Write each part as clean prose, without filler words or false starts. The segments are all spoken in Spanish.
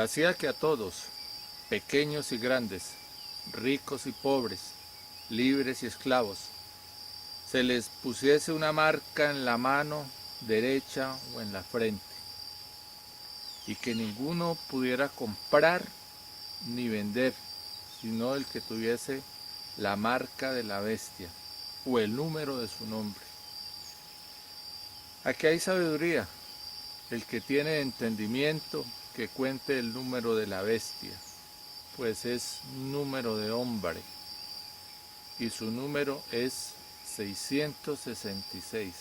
hacía que a todos, pequeños y grandes, ricos y pobres, libres y esclavos, se les pusiese una marca en la mano derecha o en la frente, y que ninguno pudiera comprar ni vender, sino el que tuviese la marca de la bestia o el número de su nombre. Aquí hay sabiduría. El que tiene entendimiento, que cuente el número de la bestia, pues es número de hombre, y su número es 666.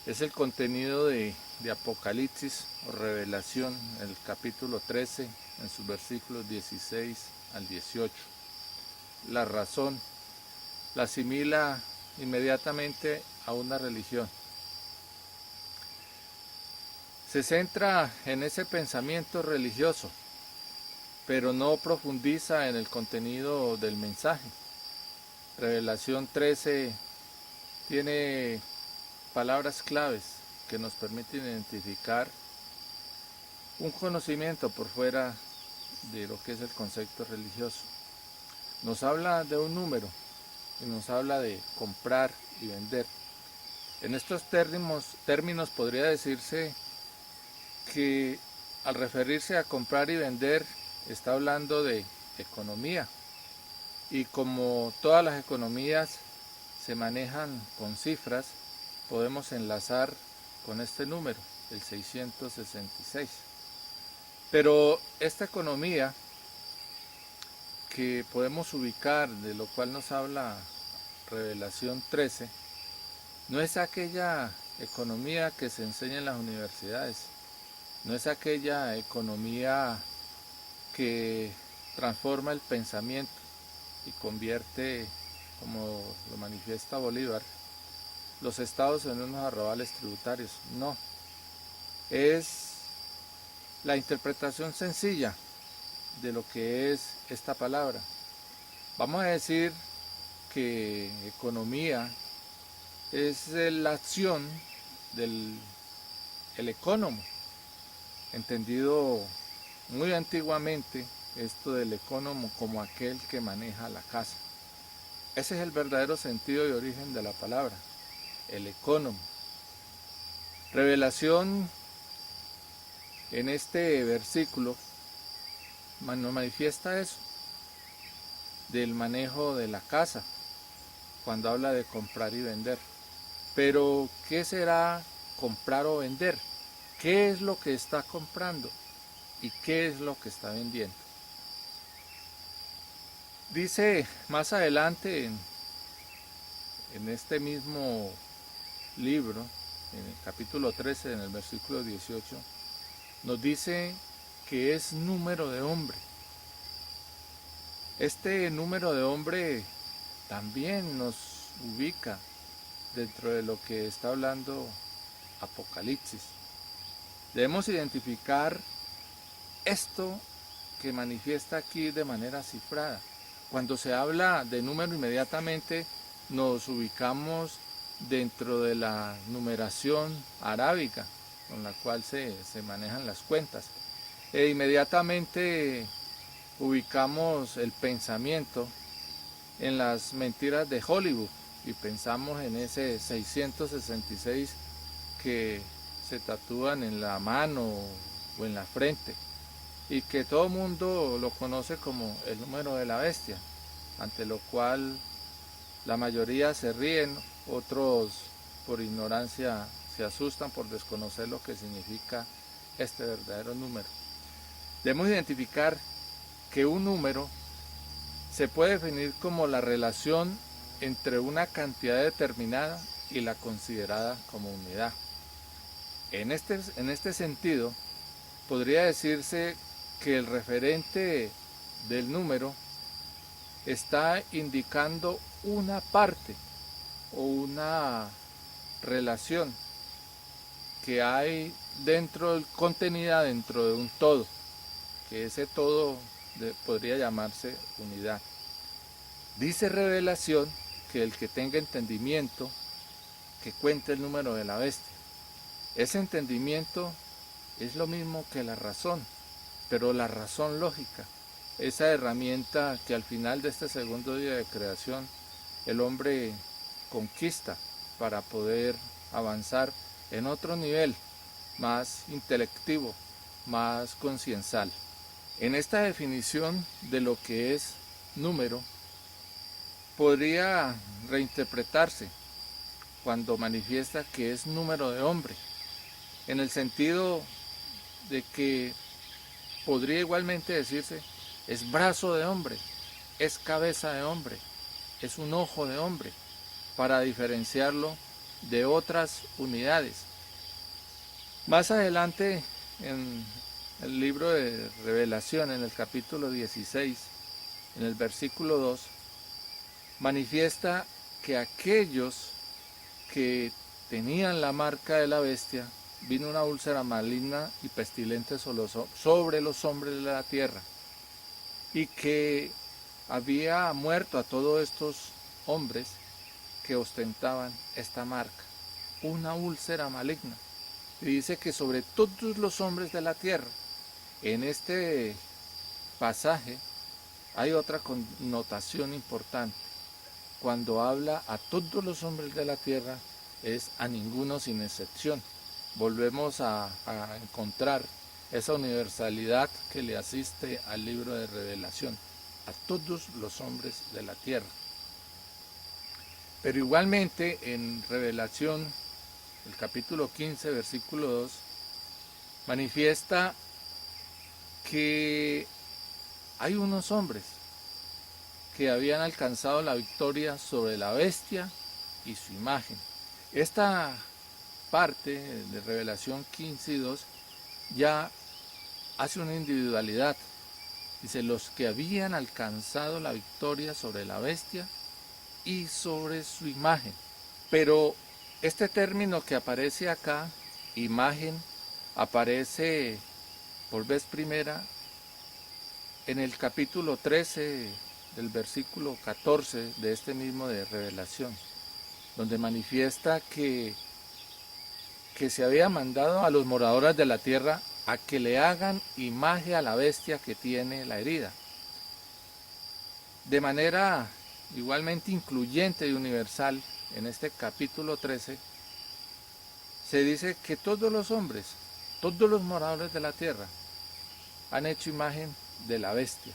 Es el contenido de Apocalipsis o Revelación, el capítulo 13, en sus versículos 16 al 18. La razón la asimila inmediatamente a una religión. Se centra en ese pensamiento religioso, pero no profundiza en el contenido del mensaje. Revelación 13 tiene palabras claves que nos permiten identificar un conocimiento por fuera de lo que es el concepto religioso. Nos habla de un número y nos habla de comprar y vender. En estos términos podría decirse que al referirse a comprar y vender está hablando de economía, y como todas las economías se manejan con cifras, podemos enlazar con este número, el 666. Pero esta economía que podemos ubicar, de lo cual nos habla Revelación 13, no es aquella economía que se enseña en las universidades, no es aquella economía que transforma el pensamiento y convierte, como lo manifiesta Bolívar, los estados en unos arrabales tributarios. No, es la interpretación sencilla de lo que es esta palabra. Vamos a decir que economía es la acción del ecónomo, entendido muy antiguamente esto del ecónomo como aquel que maneja la casa. Ese es el verdadero sentido y origen de la palabra, el ecónomo. Revelación en este versículo nos manifiesta eso, del manejo de la casa, cuando habla de comprar y vender. Pero, ¿qué será comprar o vender? ¿Qué es lo que está comprando y qué es lo que está vendiendo? Dice más adelante en este mismo libro, en el capítulo 13, en el versículo 18, nos dice que es número de hombre. Este número de hombre también nos ubica dentro de lo que está hablando Apocalipsis. Debemos identificar esto que manifiesta aquí de manera cifrada. Cuando se habla de número, inmediatamente nos ubicamos dentro de la numeración arábica con la cual se manejan las cuentas. E inmediatamente ubicamos el pensamiento en las mentiras de Hollywood y pensamos en ese 666 que se tatúan en la mano o en la frente, y que todo el mundo lo conoce como el número de la bestia, ante lo cual la mayoría se ríen, otros por ignorancia se asustan por desconocer lo que significa este verdadero número. Debemos identificar que un número se puede definir como la relación entre una cantidad determinada y la considerada como unidad. En este sentido, podría decirse que el referente del número está indicando una parte o una relación que hay contenida dentro de un todo, que ese todo podría llamarse unidad. Dice Revelación que el que tenga entendimiento, que cuente el número de la bestia. Ese entendimiento es lo mismo que la razón. pero la razón lógica, esa herramienta que al final de este segundo día de creación el hombre conquista para poder avanzar en otro nivel más intelectivo, más conciencial. En esta definición de lo que es número, podría reinterpretarse cuando manifiesta que es número de hombre, en el sentido de que podría igualmente decirse es brazo de hombre, es cabeza de hombre, es un ojo de hombre, para diferenciarlo de otras unidades. Más adelante en el libro de Revelación, en el capítulo 16, en el versículo 2, manifiesta que aquellos que tenían la marca de la bestia, vino una úlcera maligna y pestilente sobre los hombres de la tierra, y que había muerto a todos estos hombres que ostentaban esta marca, una úlcera maligna. Y dice que sobre todos los hombres de la tierra, en este pasaje hay otra connotación importante. Cuando habla a todos los hombres de la tierra, es a ninguno sin excepción. Volvemos a encontrar esa universalidad que le asiste al libro de Revelación, a todos los hombres de la tierra. Pero igualmente en Revelación, el capítulo 15, versículo 2, manifiesta que hay unos hombres que habían alcanzado la victoria sobre la bestia y su imagen. Esta parte de Revelación 15 y 2 ya hace una individualidad. Dice, los que habían alcanzado la victoria sobre la bestia y sobre su imagen. Pero este término que aparece acá, imagen, aparece por vez primera en el capítulo 13 del versículo 14 de este mismo de Revelación, donde manifiesta que se había mandado a los moradores de la tierra a que le hagan imagen a la bestia que tiene la herida. De manera igualmente incluyente y universal, en este capítulo 13, se dice que todos los hombres, todos los moradores de la tierra, han hecho imagen de la bestia,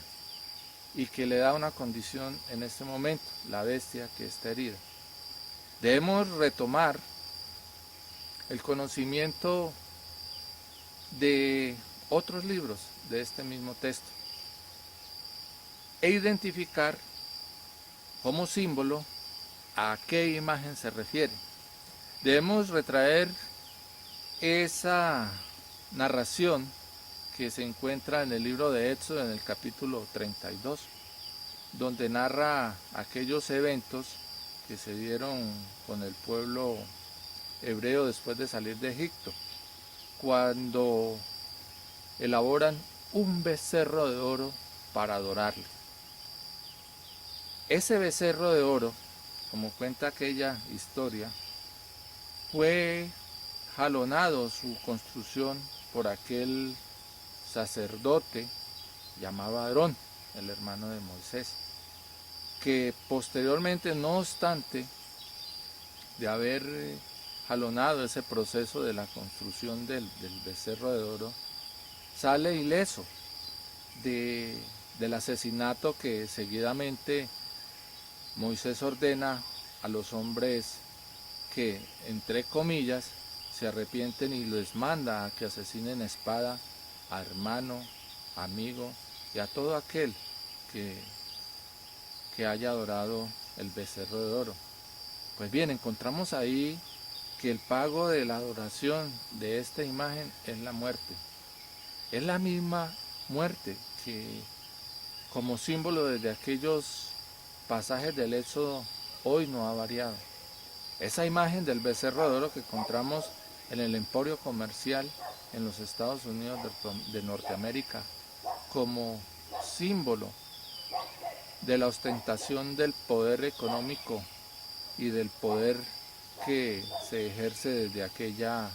y que le da una condición en este momento, la bestia que está herida. Debemos retomar el conocimiento de otros libros de este mismo texto e identificar como símbolo a qué imagen se refiere. Debemos retraer esa narración que se encuentra en el libro de Éxodo en el capítulo 32, donde narra aquellos eventos que se dieron con el pueblo hebreo después de salir de Egipto, cuando elaboran un becerro de oro para adorarle. Ese becerro de oro, como cuenta aquella historia, fue jalonado su construcción por aquel sacerdote llamado Aarón, el hermano de Moisés, que posteriormente, no obstante de haber jalonado ese proceso de la construcción del becerro de oro, sale ileso del asesinato que seguidamente Moisés ordena a los hombres que, entre comillas, se arrepienten y les manda a que asesinen a espada a hermano, amigo y a todo aquel que haya adorado el becerro de oro. Pues bien, encontramos ahí que el pago de la adoración de esta imagen es la muerte. Es la misma muerte que, como símbolo desde aquellos pasajes del Éxodo, hoy no ha variado. Esa imagen del becerro de oro que encontramos en el emporio comercial en los Estados Unidos de Norteamérica, como símbolo de la ostentación del poder económico y del poder que se ejerce desde aquella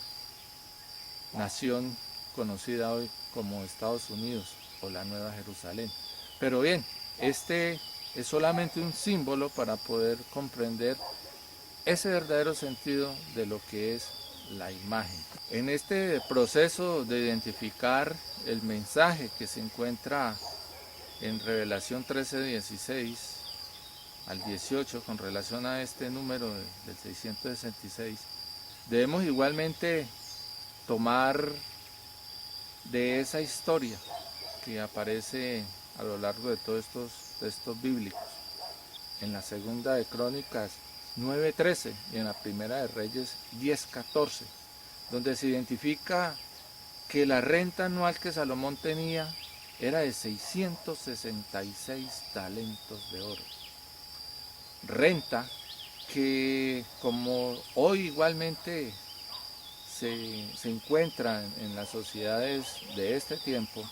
nación conocida hoy como Estados Unidos o la Nueva Jerusalén. Pero bien, este es solamente un símbolo para poder comprender ese verdadero sentido de lo que es la imagen. En este proceso de identificar el mensaje que se encuentra en Revelación 13:16 al 18 con relación a este número del 666, debemos igualmente tomar de esa historia que aparece a lo largo de todos estos textos bíblicos, en la segunda de Crónicas 9:13 y en la primera de Reyes 10:14, donde se identifica que la renta anual que Salomón tenía era de 666 talentos de oro. Renta que, como hoy igualmente se encuentra en las sociedades de este tiempo,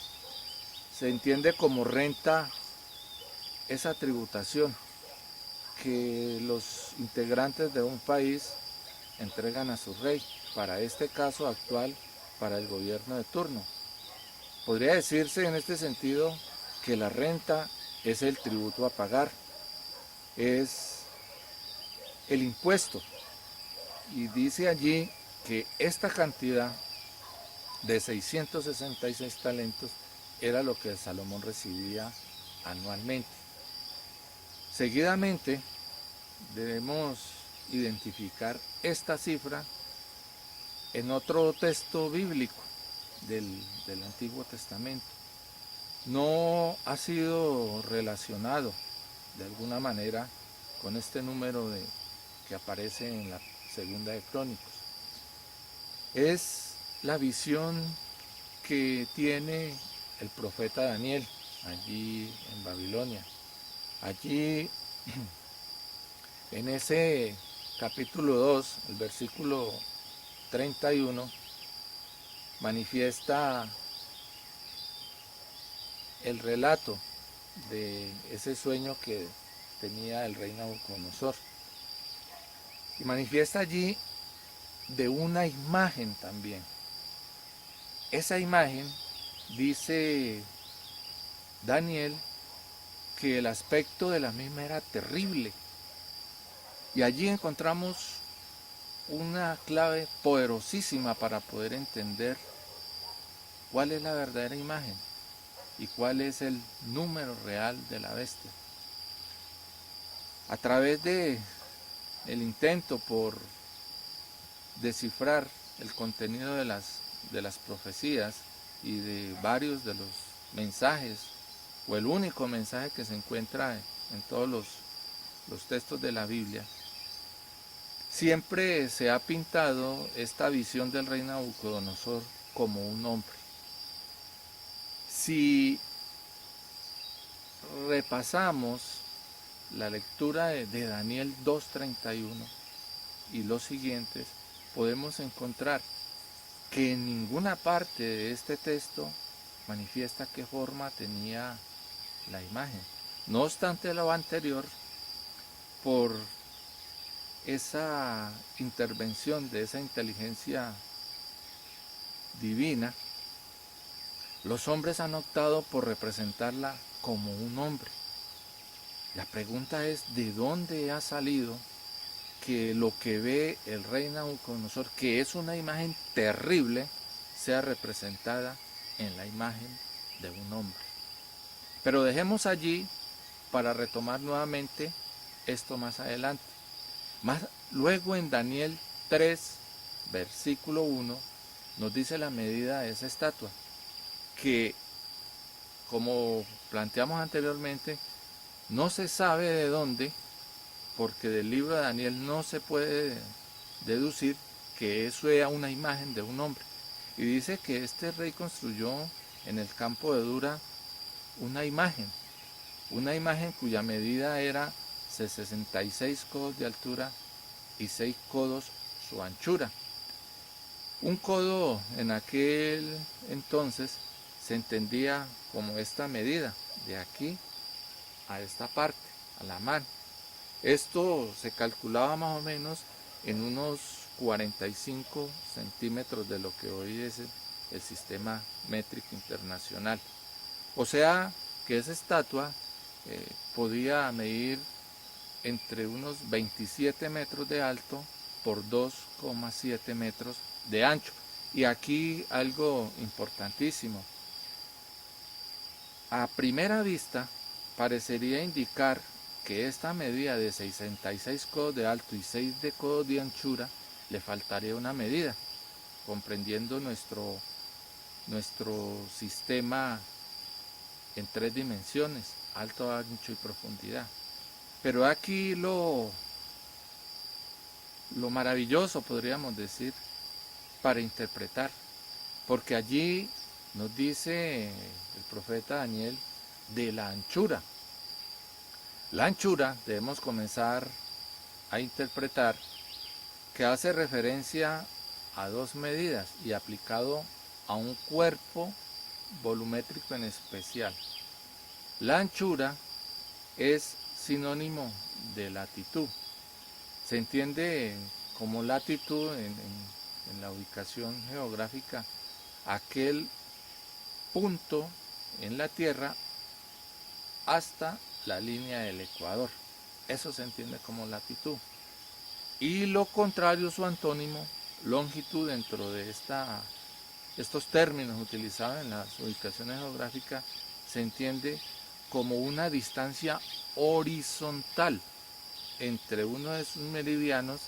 se entiende como renta esa tributación que los integrantes de un país entregan a su rey, para este caso actual, para el gobierno de turno. Podría decirse en este sentido que la renta es el tributo a pagar, es el impuesto, y dice allí que esta cantidad de 666 talentos era lo que Salomón recibía anualmente. Seguidamente debemos identificar esta cifra en otro texto bíblico del Antiguo Testamento. No ha sido relacionado de alguna manera con este número que aparece en la segunda de Crónicos. Es la visión que tiene el profeta Daniel allí en Babilonia. Allí en ese capítulo 2, el versículo 31, manifiesta el relato de ese sueño que tenía el rey Nabucodonosor. Y manifiesta allí de una imagen también. Esa imagen, dice Daniel, que el aspecto de la misma era terrible. Y allí encontramos una clave poderosísima para poder entender cuál es la verdadera imagen y cuál es el número real de la bestia. A través de el intento por descifrar el contenido de las profecías y de varios de los mensajes, o el único mensaje que se encuentra en todos los textos de la Biblia, siempre se ha pintado esta visión del rey Nabucodonosor como un hombre. Si repasamos la lectura de Daniel 2:31 y los siguientes, podemos encontrar que en ninguna parte de este texto manifiesta qué forma tenía la imagen. No obstante lo anterior, por esa intervención de esa inteligencia divina, los hombres han optado por representarla como un hombre. La pregunta es, ¿de dónde ha salido que lo que ve el rey Nabucodonosor, que es una imagen terrible, sea representada en la imagen de un hombre? Pero dejemos allí para retomar nuevamente esto más adelante. Luego en Daniel 3, versículo 1, nos dice la medida de esa estatua, que, como planteamos anteriormente, no se sabe de dónde, porque del libro de Daniel no se puede deducir que eso era una imagen de un hombre. Y dice que este rey construyó en el campo de Dura una imagen cuya medida era 66 codos de altura y 6 codos su anchura. Un codo en aquel entonces se entendía como esta medida, de aquí a esta parte, a la mano. Esto se calculaba más o menos en unos 45 centímetros de lo que hoy es el sistema métrico internacional. O sea que esa estatua podía medir entre unos 27 metros de alto por 2,7 metros de ancho. Y aquí algo importantísimo. A primera vista parecería indicar que esta medida de 66 codos de alto y 6 de codos de anchura le faltaría una medida, comprendiendo nuestro sistema en 3 dimensiones, alto, ancho y profundidad. Pero aquí lo maravilloso, podríamos decir, para interpretar, porque allí nos dice el profeta Daniel de la anchura. La anchura debemos comenzar a interpretar que hace referencia a dos medidas y aplicado a un cuerpo volumétrico en especial. La anchura es sinónimo de latitud. Se entiende como latitud en la ubicación geográfica aquel punto en la Tierra hasta la línea del Ecuador. Eso se entiende como latitud. Y lo contrario, su antónimo, longitud, dentro de estos términos utilizados en las ubicaciones geográficas, se entiende como una distancia horizontal entre uno de sus meridianos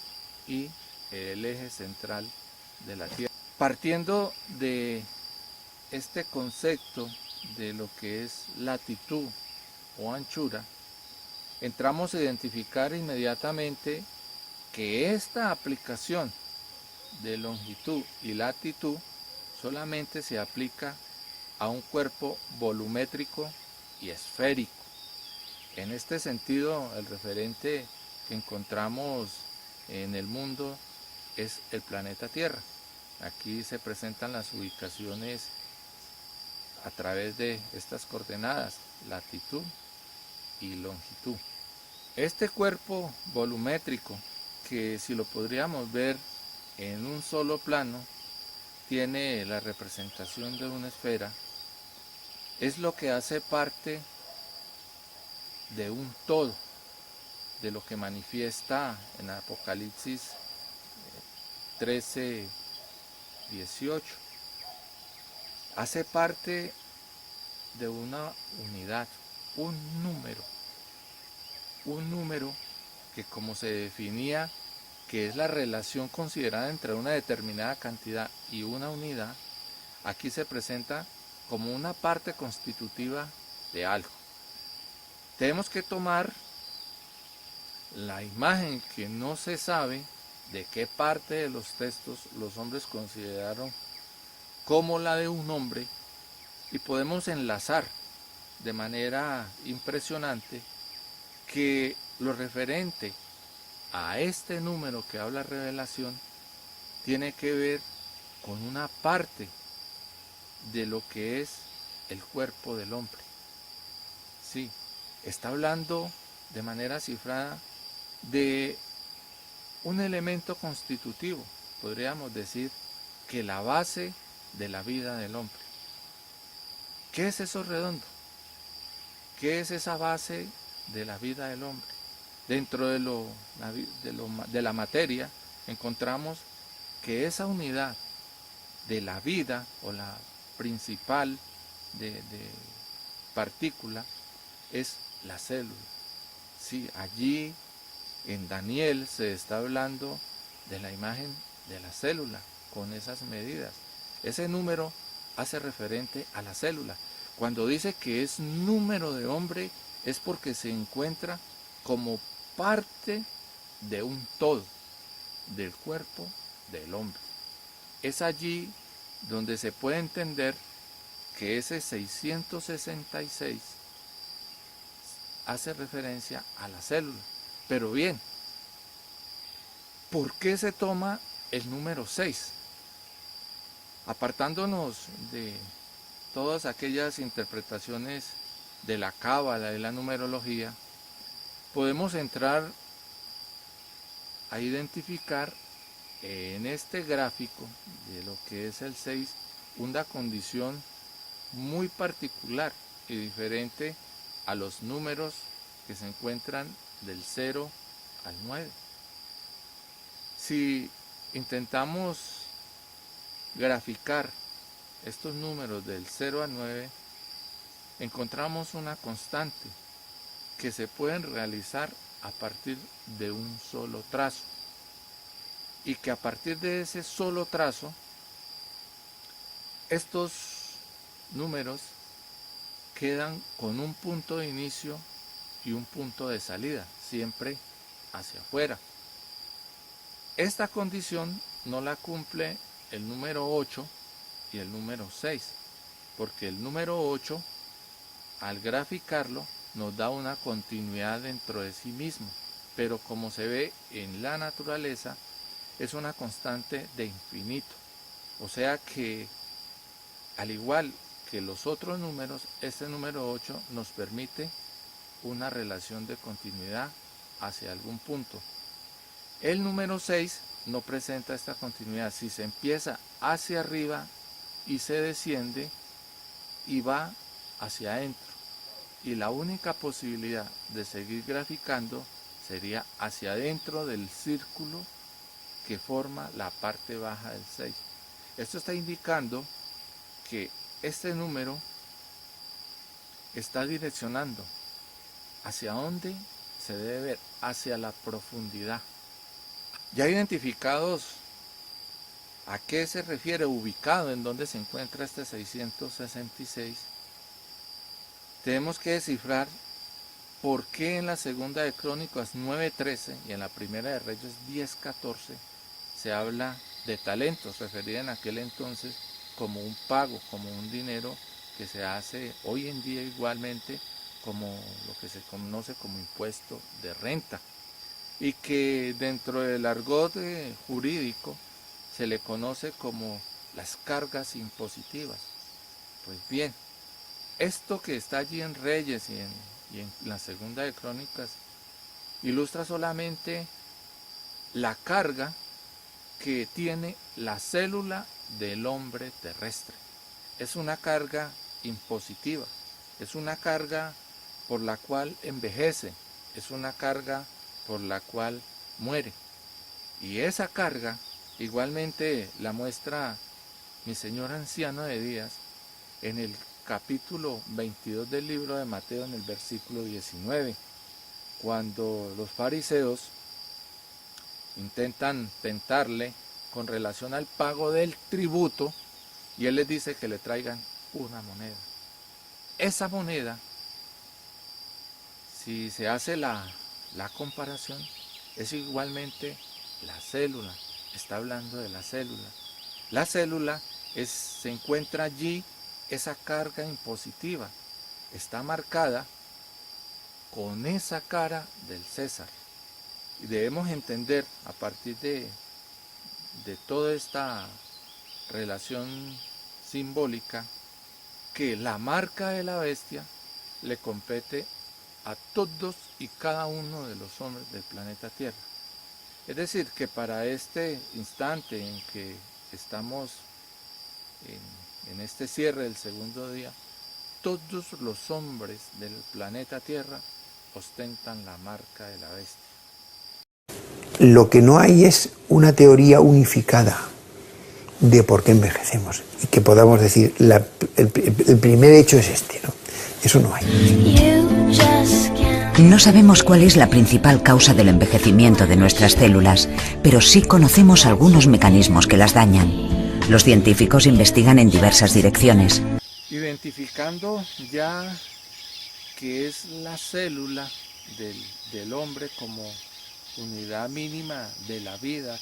y el eje central de la Tierra. Partiendo de este concepto de lo que es latitud o anchura, entramos a identificar inmediatamente que esta aplicación de longitud y latitud solamente se aplica a un cuerpo volumétrico y esférico. En este sentido, el referente que encontramos en el mundo es el planeta Tierra. Aquí se presentan las ubicaciones a través de estas coordenadas, latitud y longitud. Este cuerpo volumétrico, que si lo podríamos ver en un solo plano, tiene la representación de una esfera, es lo que hace parte de un todo, de lo que manifiesta en Apocalipsis 13, 18. Hace parte de una unidad, un número que, como se definía, que es la relación considerada entre una determinada cantidad y una unidad, aquí se presenta como una parte constitutiva de algo. Tenemos que tomar la imagen que no se sabe de qué parte de los textos los hombres consideraron como la de un hombre, y podemos enlazar de manera impresionante que lo referente a este número que habla Revelación tiene que ver con una parte de lo que es el cuerpo del hombre. Sí, está hablando de manera cifrada de un elemento constitutivo, podríamos decir que la base de la vida del hombre. ¿Qué es eso redondo? ¿Qué es esa base de la vida del hombre? Dentro de la materia encontramos que esa unidad de la vida o la principal de partícula es la célula. Sí, allí en Daniel se está hablando de la imagen de la célula con esas medidas. Ese número hace referente a la célula. Cuando dice que es número de hombre es porque se encuentra como parte de un todo, del cuerpo del hombre. Es allí donde se puede entender que ese 666 hace referencia a la célula. Pero bien, ¿por qué se toma el número 6? Apartándonos de todas aquellas interpretaciones de la cábala, de la numerología, podemos entrar a identificar en este gráfico de lo que es el 6 una condición muy particular y diferente a los números que se encuentran del 0 al 9. Si intentamos graficar estos números del 0 al 9, encontramos una constante que se pueden realizar a partir de un solo trazo, y que a partir de ese solo trazo, estos números quedan con un punto de inicio y un punto de salida, siempre hacia afuera. Esta condición no la cumple el número 8 y el número 6, porque el número 8, al graficarlo, nos da una continuidad dentro de sí mismo, pero como se ve en la naturaleza, es una constante de infinito. O sea que, al igual que los otros números, este número 8 nos permite una relación de continuidad hacia algún punto. El número 6 no presenta esta continuidad. Si se empieza hacia arriba y se desciende y va hacia adentro, y la única posibilidad de seguir graficando sería hacia adentro del círculo que forma la parte baja del 6. Esto está indicando que este número está direccionando hacia dónde se debe ver, hacia la profundidad. Ya identificados a qué se refiere, ubicado en dónde se encuentra este 666, tenemos que descifrar por qué en la segunda de Crónicas 9:13 y en la primera de Reyes 10:14 se habla de talentos, referida en aquel entonces como un pago, como un dinero que se hace hoy en día igualmente como lo que se conoce como impuesto de renta, y que dentro del argot jurídico se le conoce como las cargas impositivas. Pues bien, esto que está allí en Reyes y en la segunda de Crónicas ilustra solamente la carga que tiene la célula del hombre terrestre. Es una carga impositiva, es una carga por la cual envejece, es una carga por la cual muere. Y esa carga igualmente la muestra mi señor anciano de días en el capítulo 22 del libro de Mateo, en el versículo 19, cuando los fariseos intentan tentarle con relación al pago del tributo, y él les dice que le traigan una moneda. Esa moneda, si se hace la comparación, es igualmente la célula. Está hablando de la célula. La célula se encuentra allí, esa carga impositiva está marcada con esa cara del César. Y debemos entender a partir de toda esta relación simbólica que la marca de la bestia le compete a todos y cada uno de los hombres del planeta Tierra. Es decir, que para este instante en que estamos en este cierre del segundo día, todos los hombres del planeta Tierra ostentan la marca de la bestia. Lo que no hay es una teoría unificada de por qué envejecemos y que podamos decir el primer hecho es este, ¿no? Eso no hay. No sabemos cuál es la principal causa del envejecimiento de nuestras células, pero sí conocemos algunos mecanismos que las dañan. Los científicos investigan en diversas direcciones. Identificando ya que es la célula del hombre como unidad mínima de la vida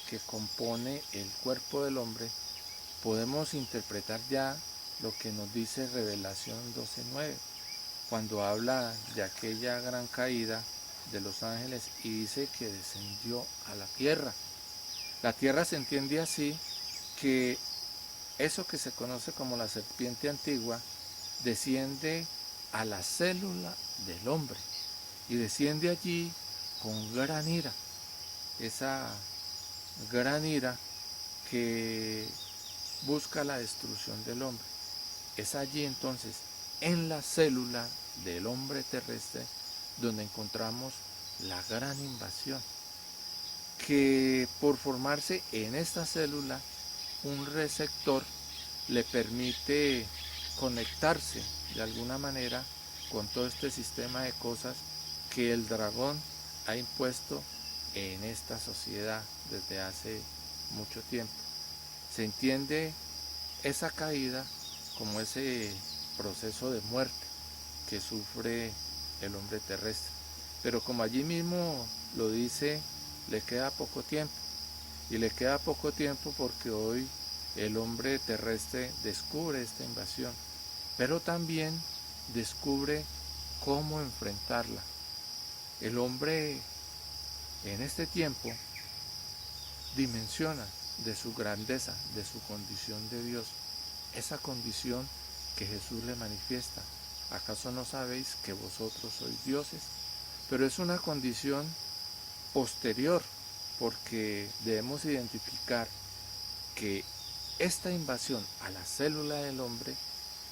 que compone el cuerpo del hombre, podemos interpretar ya lo que nos dice Revelación 12:9, cuando habla de aquella gran caída de los ángeles y dice que descendió a la tierra. La tierra se entiende así, que eso que se conoce como la serpiente antigua desciende a la célula del hombre y desciende allí con gran ira, esa gran ira que busca la destrucción del hombre. Es allí entonces, en la célula del hombre terrestre, donde encontramos la gran invasión, que por formarse en esta célula, un receptor le permite conectarse de alguna manera con todo este sistema de cosas que el dragón ha impuesto en esta sociedad desde hace mucho tiempo. Se entiende esa caída como ese proceso de muerte que sufre el hombre terrestre. Pero como allí mismo lo dice, le queda poco tiempo. Y le queda poco tiempo porque hoy el hombre terrestre descubre esta invasión, pero también descubre cómo enfrentarla. El hombre en este tiempo dimensiona de su grandeza, de su condición de Dios, esa condición que Jesús le manifiesta. ¿Acaso no sabéis que vosotros sois dioses? Pero es una condición posterior, porque debemos identificar que esta invasión a la célula del hombre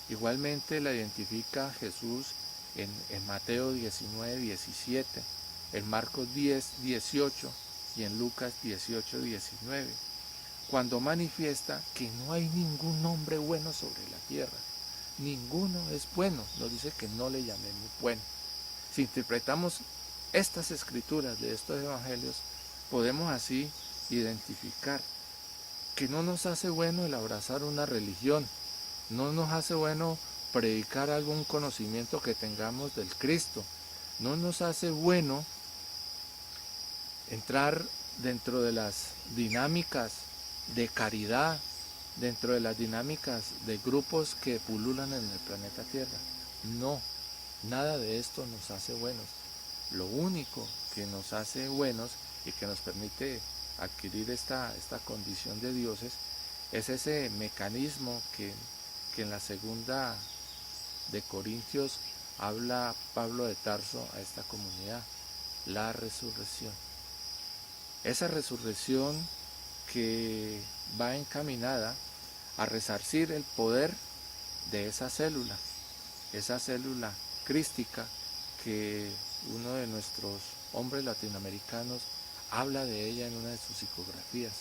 igualmente la identifica Jesús en Mateo 19, 17, en Marcos 10, 18 y en Lucas 18, 19, cuando manifiesta que no hay ningún hombre bueno sobre la tierra. Ninguno es bueno, nos dice que no le llamemos bueno. Si interpretamos estas escrituras de estos evangelios, podemos así identificar que no nos hace bueno el abrazar una religión, no nos hace bueno predicar algún conocimiento que tengamos del Cristo, no nos hace bueno entrar dentro de las dinámicas de caridad, dentro de las dinámicas de grupos que pululan en el planeta Tierra. No, nada de esto nos hace buenos. Lo único que nos hace buenos y que nos permite adquirir esta condición de dioses es ese mecanismo que en la segunda de Corintios habla Pablo de Tarso a esta comunidad, la resurrección. Esa resurrección que va encaminada a resarcir el poder de esa célula crística que uno de nuestros hombres latinoamericanos habla de ella en una de sus psicografías,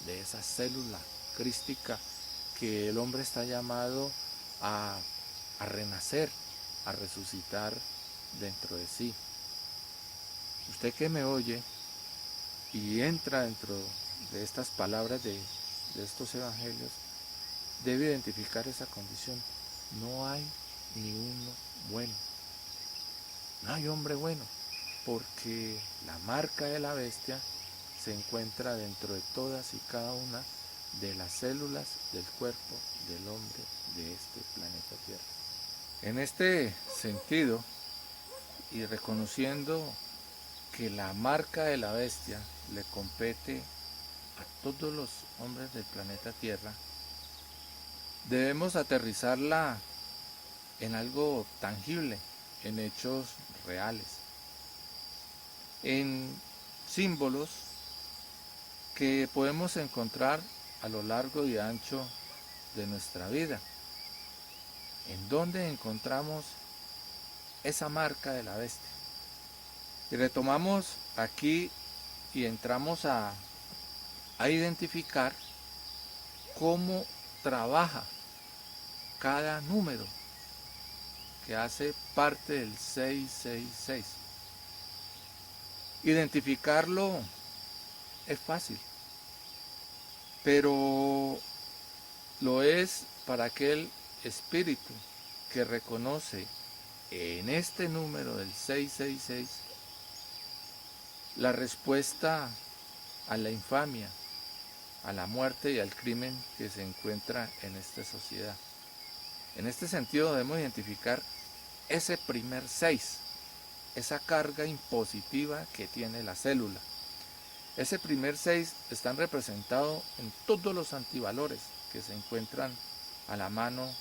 de esa célula crística que el hombre está llamado a renacer, a resucitar dentro de sí. Usted que me oye y entra dentro de estas palabras de estos evangelios, debe identificar esa condición. No hay ni uno bueno. No hay hombre bueno, porque la marca de la bestia se encuentra dentro de todas y cada una de las células del cuerpo del hombre de este planeta Tierra. En este sentido, y reconociendo que la marca de la bestia le compete a todos los hombres del planeta Tierra, debemos aterrizarla en algo tangible, en hechos reales, en símbolos que podemos encontrar a lo largo y ancho de nuestra vida, en donde encontramos esa marca de la bestia. Y retomamos aquí y entramos a identificar cómo trabaja cada número que hace parte del 666. Identificarlo es fácil, pero lo es para aquel espíritu que reconoce en este número del 666 la respuesta a la infamia, a la muerte y al crimen que se encuentra en esta sociedad. En este sentido debemos identificar ese primer 6, esa carga impositiva que tiene la célula. Ese primer 6 están representados en todos los antivalores que se encuentran a la mano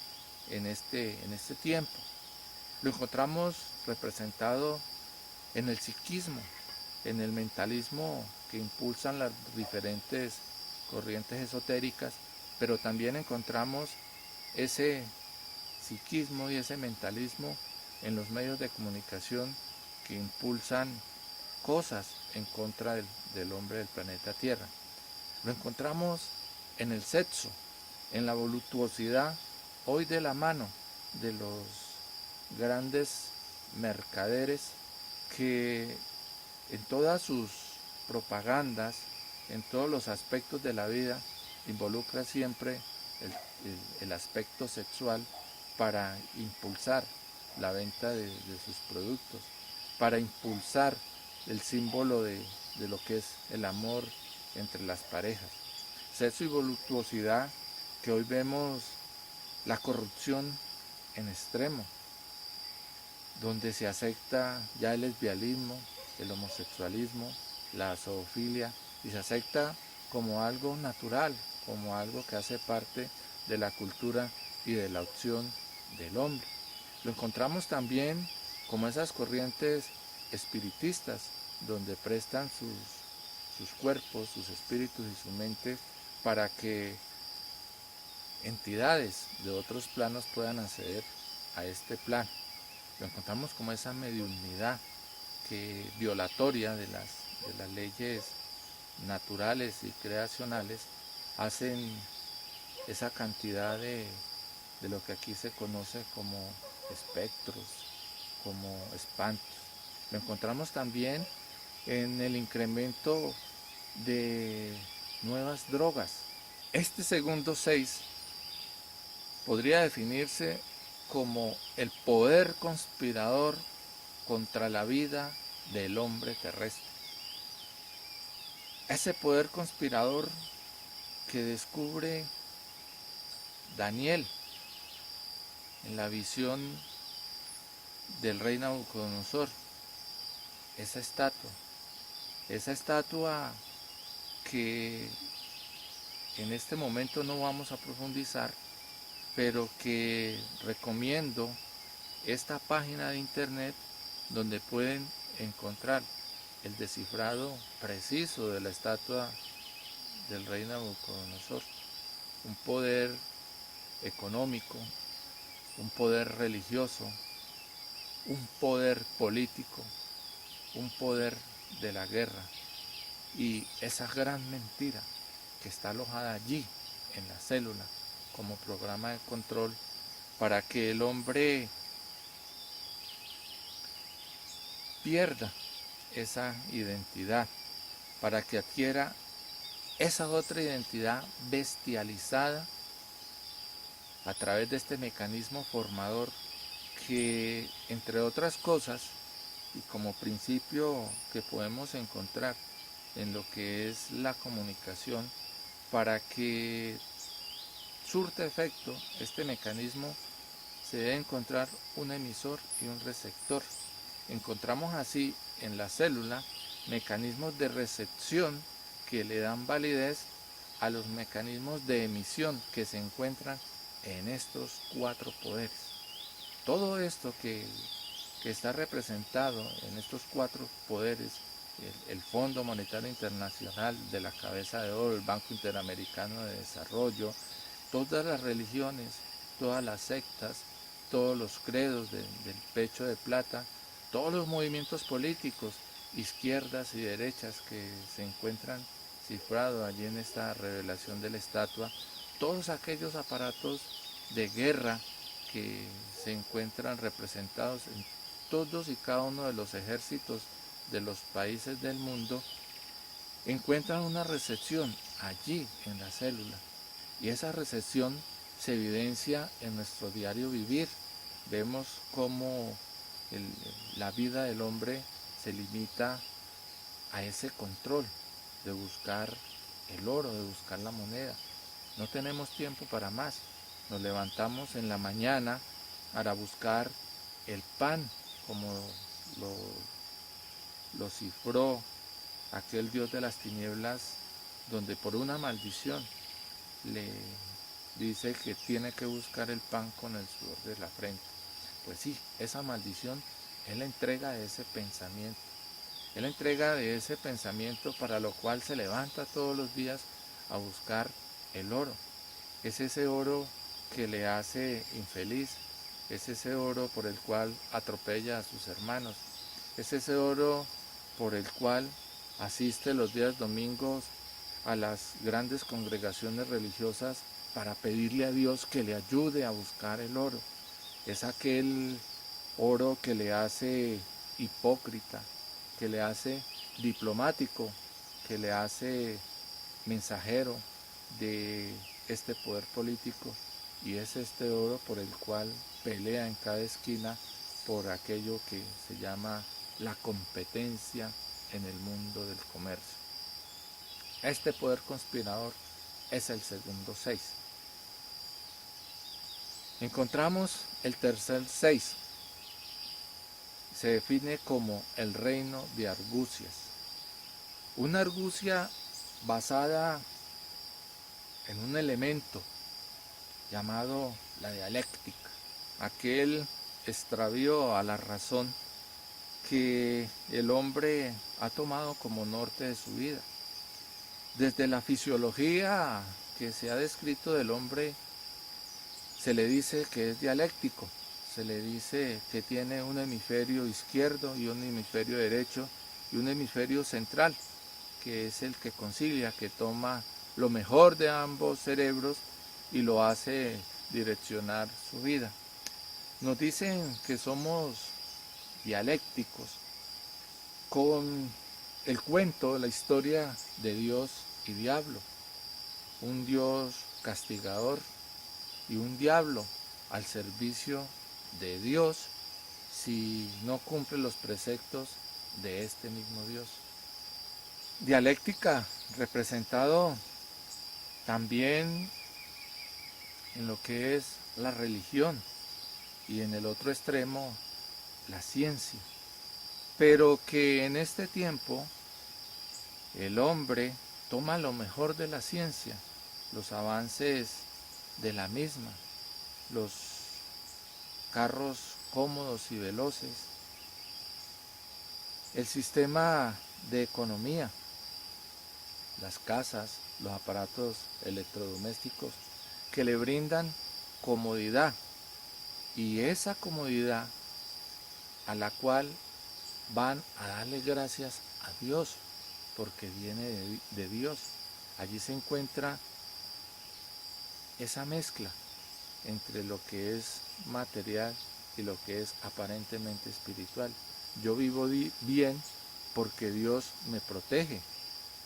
en este tiempo. Lo encontramos representado en el psiquismo, en el mentalismo que impulsan las diferentes corrientes esotéricas pero también encontramos ese psiquismo y ese mentalismo en los medios de comunicación que impulsan cosas en contra del hombre del planeta Tierra. Lo encontramos en el sexo, en la voluptuosidad, hoy de la mano de los grandes mercaderes que en todas sus propagandas, en todos los aspectos de la vida, involucra siempre el aspecto sexual para impulsar la venta de sus productos, para impulsar el símbolo de lo que es el amor entre las parejas. Sexo y voluptuosidad que hoy vemos la corrupción en extremo, donde se acepta ya el lesbianismo, el homosexualismo, la zoofilia, y se acepta como algo natural, como algo que hace parte de la cultura y de la opción del hombre. Lo encontramos también como esas corrientes espiritistas, donde prestan sus cuerpos, sus espíritus y su mente para que entidades de otros planos puedan acceder a este plan. Lo encontramos como esa mediunidad que violatoria de las leyes naturales y creacionales hacen esa cantidad de lo que aquí se conoce como espectros, como espantos. Lo encontramos también en el incremento de nuevas drogas. Este segundo 6 podría definirse como el poder conspirador contra la vida del hombre terrestre. Ese poder conspirador que descubre Daniel en la visión del rey Nabucodonosor, esa estatua que en este momento no vamos a profundizar, pero que recomiendo esta página de internet donde pueden encontrar el descifrado preciso de la estatua del rey Nabucodonosor. Un poder económico, un poder religioso, un poder político, un poder de la guerra, y esa gran mentira que está alojada allí en la célula como programa de control para que el hombre pierda esa identidad, para que adquiera esa otra identidad bestializada a través de este mecanismo formador que, entre otras cosas, y como principio que podemos encontrar en lo que es la comunicación, para que surta efecto este mecanismo se debe encontrar un emisor y un receptor. Encontramos así en la célula mecanismos de recepción que le dan validez a los mecanismos de emisión que se encuentran en estos 4 poderes. Todo esto que está representado en estos 4 poderes, el Fondo Monetario Internacional de la cabeza de oro, el Banco Interamericano de Desarrollo, todas las religiones, todas las sectas, todos los credos del pecho de plata, todos los movimientos políticos, izquierdas y derechas que se encuentran cifrados allí en esta revelación de la estatua, todos aquellos aparatos de guerra que se encuentran representados en todos y cada uno de los ejércitos de los países del mundo, encuentran una recepción allí en la célula, y esa recepción se evidencia en nuestro diario vivir. Vemos cómo la vida del hombre se limita a ese control de buscar el oro, de buscar la moneda. No tenemos tiempo para más. Nos levantamos en la mañana para buscar el pan, como lo cifró aquel dios de las tinieblas, donde por una maldición le dice que tiene que buscar el pan con el sudor de la frente. Pues sí, esa maldición es la entrega de ese pensamiento. Es la entrega de ese pensamiento para lo cual se levanta todos los días a buscar el oro. es ese oro que le hace infeliz, es ese oro por el cual atropella a sus hermanos, es ese oro por el cual asiste los días domingos a las grandes congregaciones religiosas para pedirle a Dios que le ayude a buscar el oro. Es aquel oro que le hace hipócrita, que le hace diplomático, que le hace mensajero de este poder político, y es este oro por el cual pelea en cada esquina por aquello que se llama la competencia en el mundo del comercio. Este poder conspirador es el segundo 6. Encontramos el tercer 6. Se define como el reino de argucias. Una argucia basada en un elemento llamado la dialéctica, aquel extravío a la razón que el hombre ha tomado como norte de su vida. Desde la fisiología que se ha descrito del hombre, se le dice que es dialéctico, se le dice que tiene un hemisferio izquierdo y un hemisferio derecho y un hemisferio central, que es el que concilia, que toma lo mejor de ambos cerebros y lo hace direccionar su vida. Nos dicen que somos dialécticos con el cuento, la historia de Dios y diablo, un Dios castigador y un diablo al servicio de Dios si no cumple los preceptos de este mismo Dios. Dialéctica representado también en lo que es la religión y en el otro extremo la ciencia, pero que en este tiempo el hombre toma lo mejor de la ciencia, los avances de la misma, los carros cómodos y veloces, el sistema de economía, las casas, los aparatos electrodomésticos que le brindan comodidad, y esa comodidad a la cual van a darle gracias a Dios porque viene de Dios. Allí se encuentra esa mezcla entre lo que es material y lo que es aparentemente espiritual. Yo vivo bien porque Dios me protege.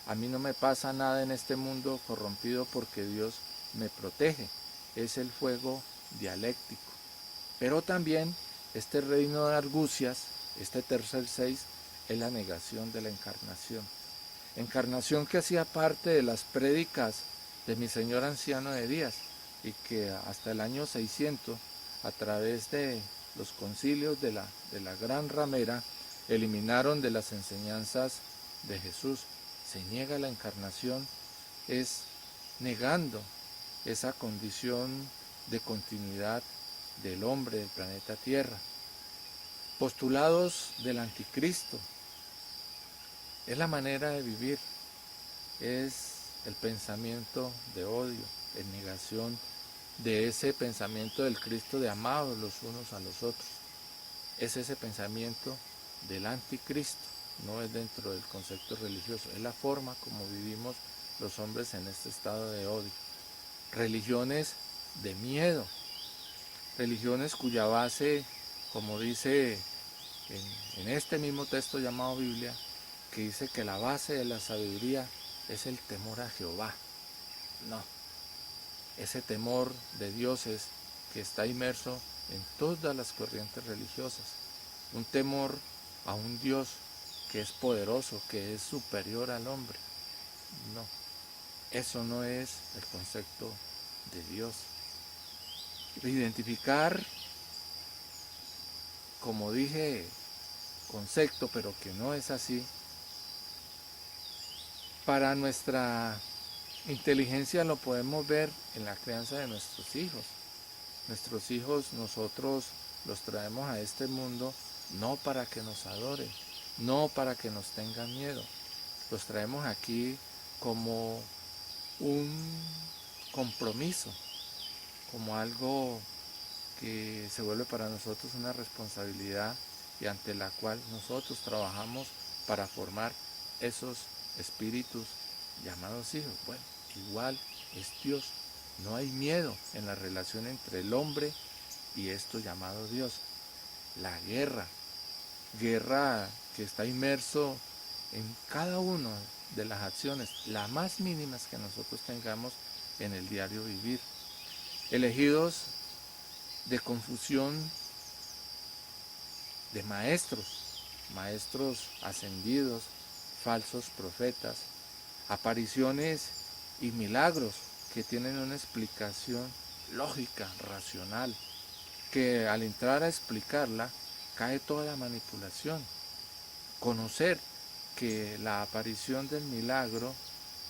A mí no me pasa nada en este mundo corrompido porque Dios me protege. Es el fuego dialéctico. Pero también este reino de argucias, este tercer 6, es la negación de la encarnación. Encarnación que hacía parte de las prédicas de mi señor anciano de Díaz, y que hasta el año 600, a través de los concilios de la Gran Ramera, eliminaron de las enseñanzas de Jesús. Se niega la encarnación, es negando esa condición de continuidad del hombre, del planeta Tierra. Postulados del anticristo, es la manera de vivir, es el pensamiento de odio, en negación de ese pensamiento del Cristo de amados los unos a los otros. Es ese pensamiento del anticristo, no es dentro del concepto religioso, es la forma como vivimos los hombres en este estado de odio. Religiones de miedo, religiones cuya base, como dice en este mismo texto llamado Biblia, que dice que la base de la sabiduría es el temor a Jehová. No, ese temor de dioses que está inmerso en todas las corrientes religiosas, un temor a un Dios que es poderoso, que es superior al hombre. No, eso no es el concepto de Dios. Identificar, como dije, concepto, pero que no es así, para nuestra inteligencia lo podemos ver en la crianza de nuestros hijos. Nuestros hijos nosotros los traemos a este mundo no para que nos adoren, no para que nos tengan miedo. Los traemos aquí como un compromiso como algo que se vuelve para nosotros una responsabilidad y ante la cual nosotros trabajamos para formar esos espíritus llamados hijos. Bueno, igual es Dios. No hay miedo en la relación entre el hombre y esto llamado Dios. La guerra que está inmerso en cada una de las acciones, las más mínimas que nosotros tengamos en el diario vivir. Elegidos de confusión de maestros ascendidos, falsos profetas, apariciones y milagros que tienen una explicación lógica, racional, que al entrar a explicarla cae toda la manipulación. Conocer que la aparición del milagro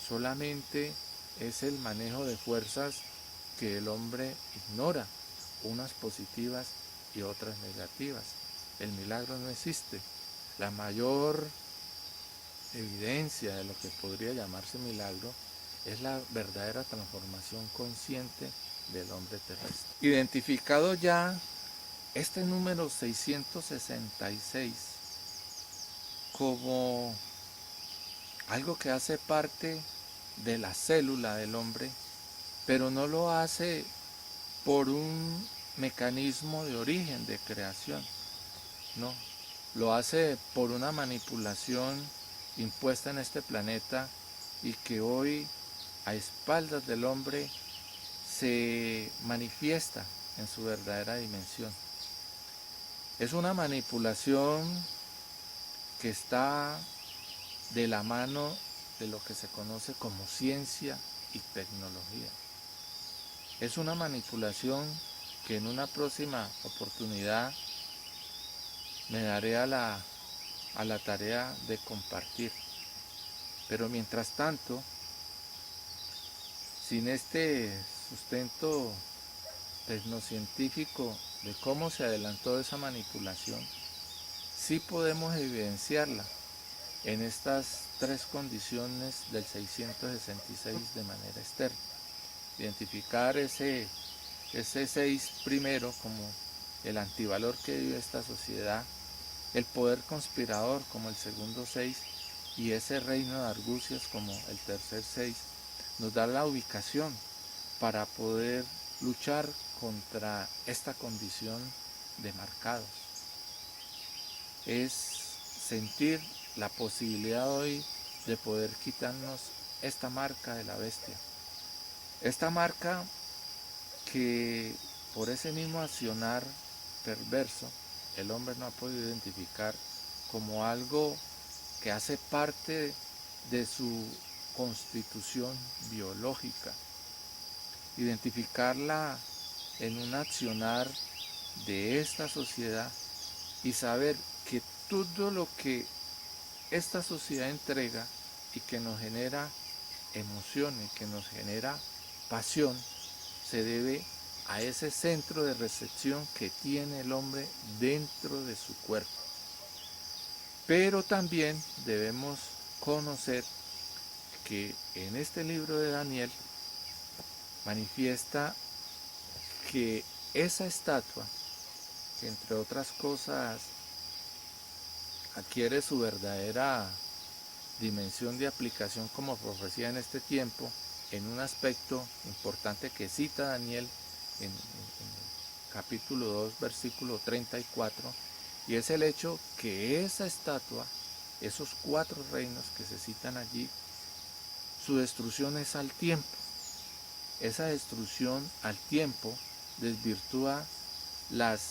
solamente es el manejo de fuerzas que el hombre ignora, unas positivas y otras negativas. El milagro no existe. La mayor evidencia de lo que podría llamarse milagro es la verdadera transformación consciente del hombre terrestre. Identificado ya este número 666 como algo que hace parte de la célula del hombre, pero no lo hace por un mecanismo de origen, de creación, no, lo hace por una manipulación impuesta en este planeta y que hoy a espaldas del hombre se manifiesta en su verdadera dimensión. Es una manipulación que está de la mano de lo que se conoce como ciencia y tecnología. Es una manipulación que en una próxima oportunidad me daré a la tarea de compartir. Pero mientras tanto, sin este sustento tecnocientífico de cómo se adelantó esa manipulación, sí podemos evidenciarla en estas tres condiciones del 666 de manera externa. Identificar ese 6 primero como el antivalor que vive esta sociedad, el poder conspirador como el segundo 6 y ese reino de argucias como el tercer 6, nos da la ubicación para poder luchar contra esta condición de marcados. Es sentir la posibilidad hoy de poder quitarnos esta marca de la bestia. Esta marca que por ese mismo accionar perverso el hombre no ha podido identificar como algo que hace parte de su constitución biológica. Identificarla en un accionar de esta sociedad y saber que todo lo que esta sociedad entrega y que nos genera emociones, que nos genera pasión, se debe a ese centro de recepción que tiene el hombre dentro de su cuerpo. Pero también debemos conocer que en este libro de Daniel manifiesta que esa estatua, que entre otras cosas adquiere su verdadera dimensión de aplicación como profecía en este tiempo, en un aspecto importante que cita Daniel en el capítulo 2, versículo 34, y es el hecho que esa estatua, esos 4 reinos que se citan allí, su destrucción es al tiempo. Esa destrucción al tiempo desvirtúa las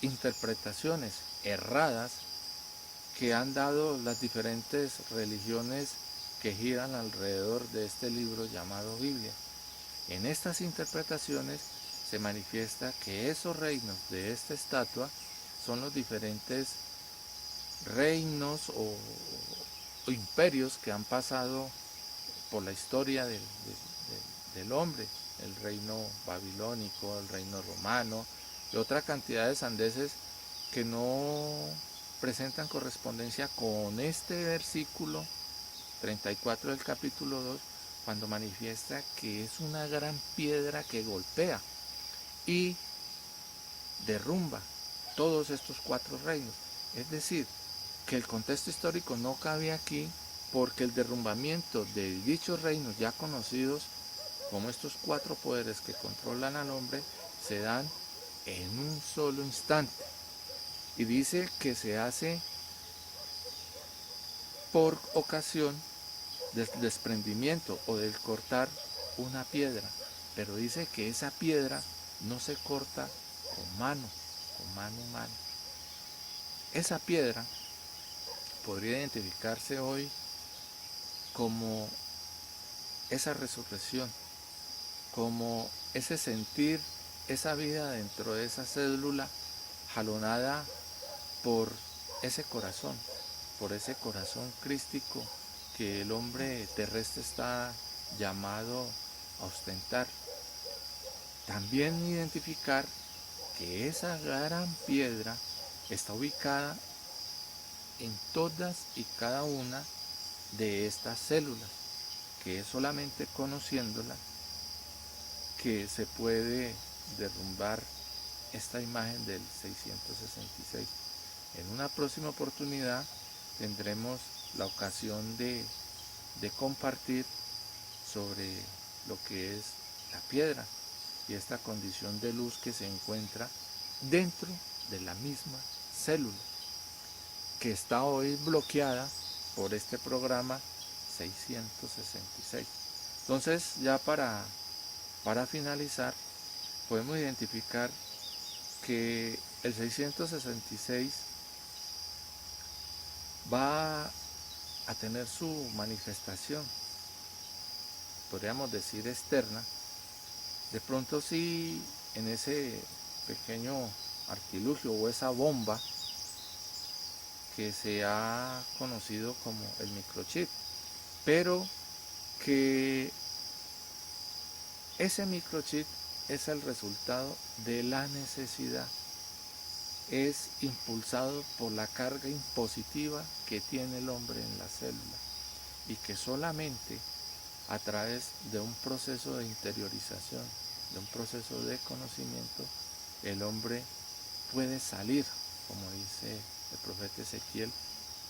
interpretaciones erradas que han dado las diferentes religiones que giran alrededor de este libro llamado Biblia. En estas interpretaciones se manifiesta que esos reinos de esta estatua son los diferentes reinos o imperios que han pasado por la historia del hombre, el reino babilónico, el reino romano y otra cantidad de sandeces que no presentan correspondencia con este versículo 34 del capítulo 2, cuando manifiesta que es una gran piedra que golpea y derrumba todos estos 4 reinos. Es decir, que el contexto histórico no cabe aquí, porque el derrumbamiento de dichos reinos ya conocidos como estos 4 poderes que controlan al hombre se dan en un solo instante. Y dice que se hace por ocasión del desprendimiento o del cortar una piedra, pero dice que esa piedra no se corta con mano humana. Esa piedra podría identificarse hoy como esa resurrección, como ese sentir, esa vida dentro de esa célula jalonada por ese corazón crístico que el hombre terrestre está llamado a ostentar. También identificar que esa gran piedra está ubicada en todas y cada una de estas células, que es solamente conociéndola que se puede derrumbar esta imagen del 666. En una próxima oportunidad tendremos la ocasión de compartir sobre lo que es la piedra y esta condición de luz que se encuentra dentro de la misma célula, que está hoy bloqueada por este programa 666. Entonces, ya para finalizar, podemos identificar que el 666 va a tener su manifestación, podríamos decir externa, de pronto sí, en ese pequeño artilugio o esa bomba que se ha conocido como el microchip, pero que ese microchip es el resultado de la necesidad, es impulsado por la carga impositiva que tiene el hombre en la célula, y que solamente a través de un proceso de interiorización, de un proceso de conocimiento, el hombre puede salir, como dice el profeta Ezequiel,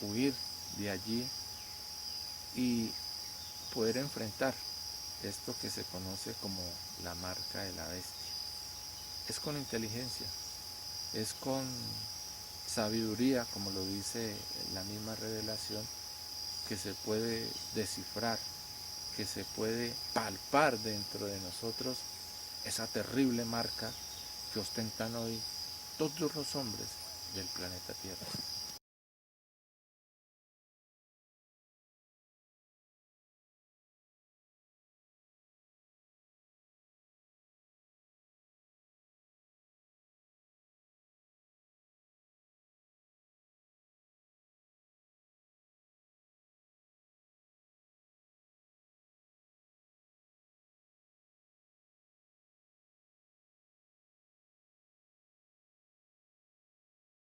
huir de allí y poder enfrentar esto que se conoce como la marca de la bestia. Es con inteligencia, es con sabiduría, como lo dice la misma revelación, que se puede descifrar, que se puede palpar dentro de nosotros esa terrible marca que ostentan hoy todos los hombres del planeta Tierra.